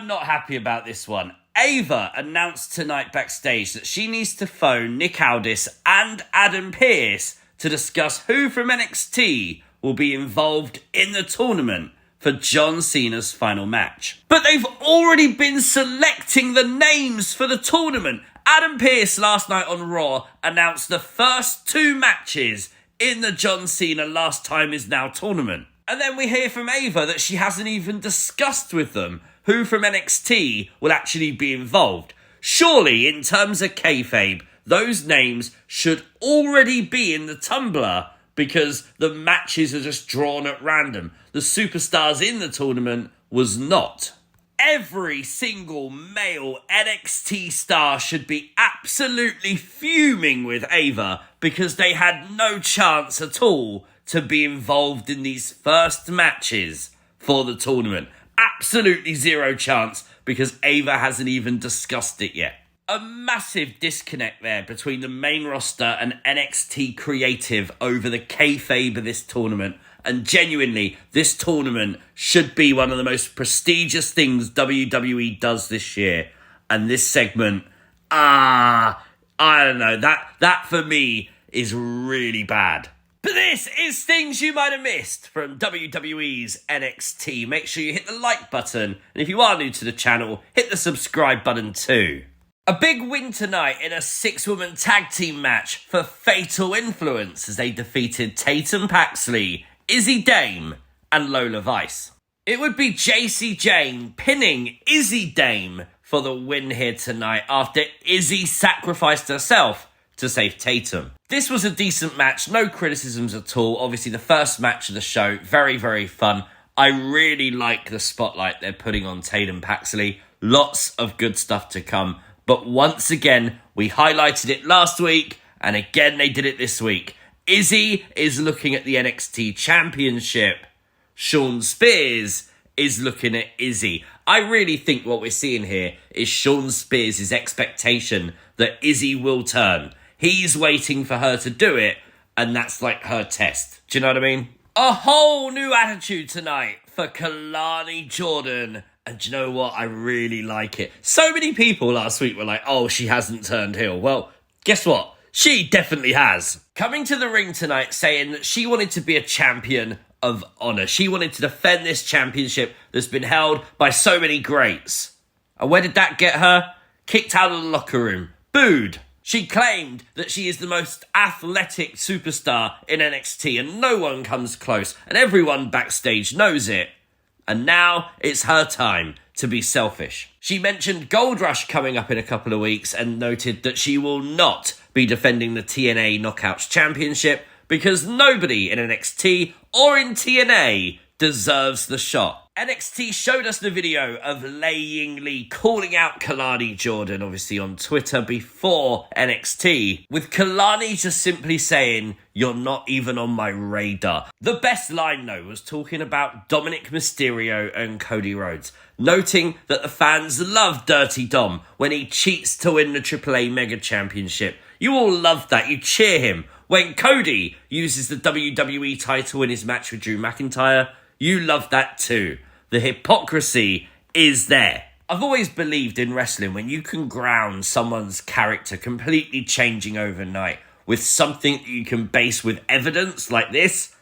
not happy about this one. Ava announced tonight backstage that she needs to phone Nick Aldis and Adam Pearce to discuss who from NXT will be involved in the tournament for John Cena's final match. But they've already been selecting the names for the tournament. Adam Pearce last night on Raw announced the first 2 matches in the John Cena Last Time Is Now tournament. And then we hear from Ava that she hasn't even discussed with them who from NXT will actually be involved. Surely, in terms of kayfabe, those names should already be in the Tumblr because the matches are just drawn at random. The superstars in the tournament was not. Every single male NXT star should be absolutely fuming with Ava because they had no chance at all to be involved in these first matches for the tournament. Absolutely zero chance because Ava hasn't even discussed it yet. A massive disconnect there between the main roster and NXT creative over the kayfabe of this tournament. And genuinely, this tournament should be one of the most prestigious things WWE does this year. And this segment, I don't know, that for me is really bad. But this is things you might have missed from WWE's NXT. Make sure you hit the like button. And if you are new to the channel, hit the subscribe button too. A big win tonight in a 6-woman tag team match for Fatal Influence as they defeated Tatum Paxley, Izzi Dame and Lola Vice. It would be JC Jane pinning Izzi Dame for the win here tonight after Izzi sacrificed herself to save Tatum. This was a decent match, no criticisms at all. Obviously the first match of the show, very, very fun. I really like the spotlight they're putting on Tatum Paxley. Lots of good stuff to come. But once again, we highlighted it last week, and again they did it this week. Izzi is looking at the NXT Championship. Shawn Spears is looking at Izzi. I really think what we're seeing here is Shawn Spears' expectation that Izzi will turn. He's waiting for her to do it, and that's like her test. Do you know what I mean? A whole new attitude tonight for Kelani Jordan. And do you know what? I really like it. So many people last week were like, oh, she hasn't turned heel. Well, guess what? She definitely has. Coming to the ring tonight saying that she wanted to be a champion of honor. She wanted to defend this championship that's been held by so many greats. And where did that get her? Kicked out of the locker room. Booed. She claimed that she is the most athletic superstar in NXT and no one comes close. And everyone backstage knows it. And now it's her time to be selfish. She mentioned Gold Rush coming up in a couple of weeks and noted that she will not be defending the TNA Knockouts Championship because nobody in NXT or in TNA deserves the shot. NXT showed us the video of Wwe Nxt calling out Kelani Jordan, obviously on Twitter before NXT, with Kelani just simply saying, "You're not even on my radar." The best line, though, was talking about Dominik Mysterio and Cody Rhodes, noting that the fans love Dirty Dom when he cheats to win the AAA Mega Championship. You all love that, you cheer him. When Cody uses the WWE title in his match with Drew McIntyre, you love that too. The hypocrisy is there. I've always believed in wrestling when you can ground someone's character completely changing overnight with something that you can base with evidence like this,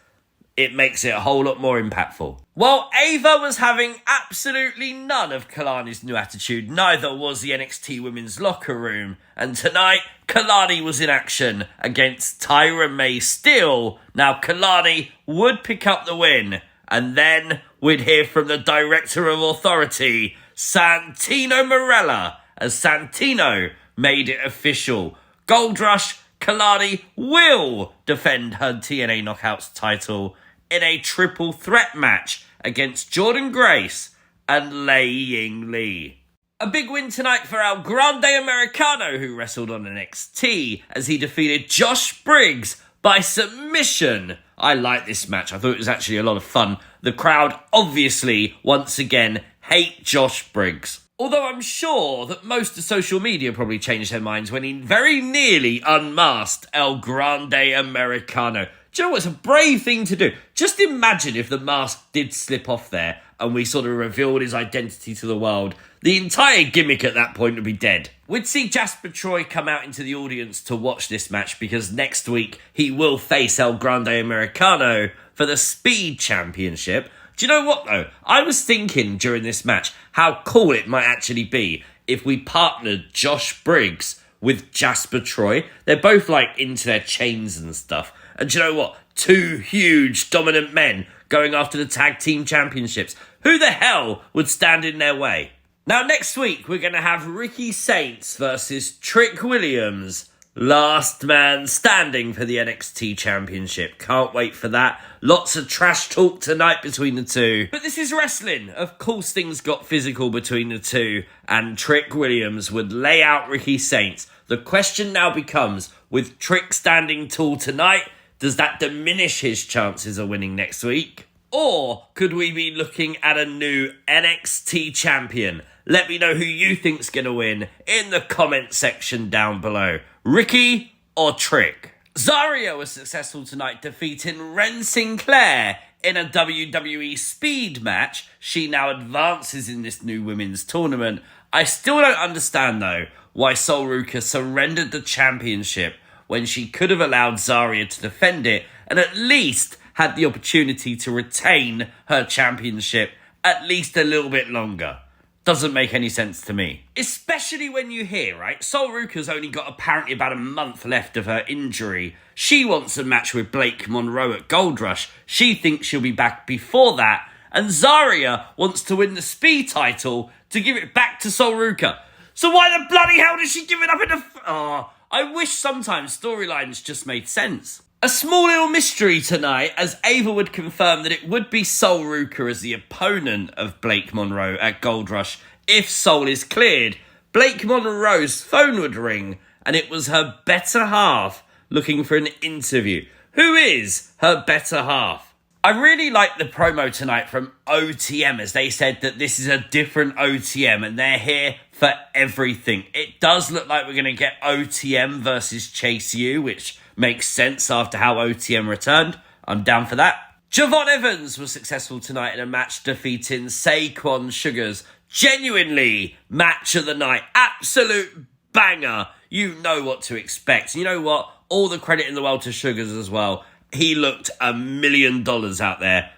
it makes it a whole lot more impactful. While Ava was having absolutely none of Kelani's new attitude, neither was the NXT women's locker room. And tonight, Kelani was in action against Tyra Steele. Now, Kelani would pick up the win. And then we'd hear from the Director of Authority, Santino Marella, as Santino made it official. Gold Rush, Kelani will defend her TNA Knockouts title in a triple threat match against Jordynne Grace and Wwe Nxt. A big win tonight for our Grande Americano, who wrestled on NXT, as he defeated Josh Briggs by submission. I like this match. I thought it was actually a lot of fun. The crowd obviously, once again, hate Josh Briggs. Although I'm sure that most of social media probably changed their minds when he very nearly unmasked El Grande Americano. Do you know what? It's a brave thing to do. Just imagine if the mask did slip off there and we sort of revealed his identity to the world, the entire gimmick at that point would be dead. We'd see Jasper Troy come out into the audience to watch this match because next week he will face El Grande Americano for the Speed Championship. Do you know what though? I was thinking during this match how cool it might actually be if we partnered Josh Briggs with Jasper Troy. They're both like into their chains and stuff. And do you know what? Two huge dominant men going after the tag team championships. Who the hell would stand in their way? Now next week we're going to have Ricky Saints versus Trick Williams. Last man standing for the NXT Championship. Can't wait for that. Lots of trash talk tonight between the two. But this is wrestling. Of course things got physical between the two. And Trick Williams would lay out Ricky Saints. The question now becomes, with Trick standing tall tonight, does that diminish his chances of winning next week? Or could we be looking at a new NXT champion? Let me know who you think's going to win in the comment section down below. Ricky or Trick? Zaria was successful tonight, defeating Wren Sinclair in a WWE Speed match. She now advances in this new women's tournament. I still don't understand, though, why Sol Ruka surrendered the championship when she could have allowed Zaria to defend it and at least had the opportunity to retain her championship at least a little bit longer. Doesn't make any sense to me. Especially when you hear, right, Sol Ruka's only got apparently about a month left of her injury. She wants a match with Blake Monroe at Gold Rush. She thinks she'll be back before that. And Zaria wants to win the Speed title to give it back to Sol Ruka. So why the bloody hell did she give it up in the... I wish sometimes storylines just made sense. A small little mystery tonight as Ava would confirm that it would be Sol Ruka as the opponent of Blake Monroe at Gold Rush. If Sol is cleared, Blake Monroe's phone would ring and it was her better half looking for an interview. Who is her better half? I really like the promo tonight from OTM as they said that this is a different OTM and they're here for everything. It does look like we're going to get OTM versus Chase U, which makes sense after how OTM returned. I'm down for that. Javon Evans was successful tonight in a match defeating Saquon Shugars. Genuinely match of the night. Absolute banger. You know what to expect. You know what? All the credit in the world to Shugars as well. He looked $1 million out there.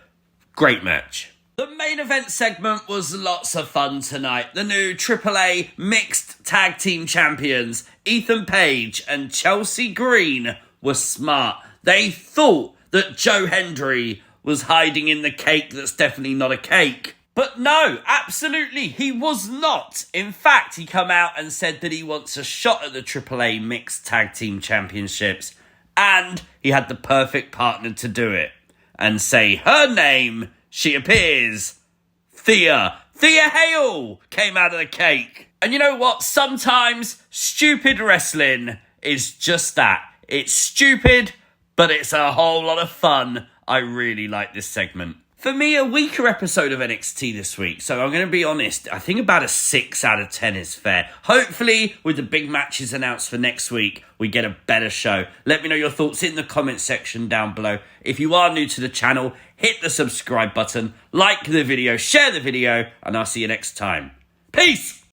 Great match. The main event segment was lots of fun tonight. The new AAA Mixed Tag Team Champions, Ethan Page and Chelsea Green, were smart. They thought that Joe Hendry was hiding in the cake that's definitely not a cake. But no, absolutely, he was not. In fact, he come out and said that he wants a shot at the AAA Mixed Tag Team Championships. And he had the perfect partner to do it. And say her name, she appears. Thea Hail came out of the cake. And you know what? Sometimes stupid wrestling is just that. It's stupid, but it's a whole lot of fun. I really like this segment. For me, a weaker episode of NXT this week, so I'm going to be honest, I think about a 6 out of 10 is fair. Hopefully, with the big matches announced for next week, we get a better show. Let me know your thoughts in the comment section down below. If you are new to the channel, hit the subscribe button, like the video, share the video, and I'll see you next time. Peace!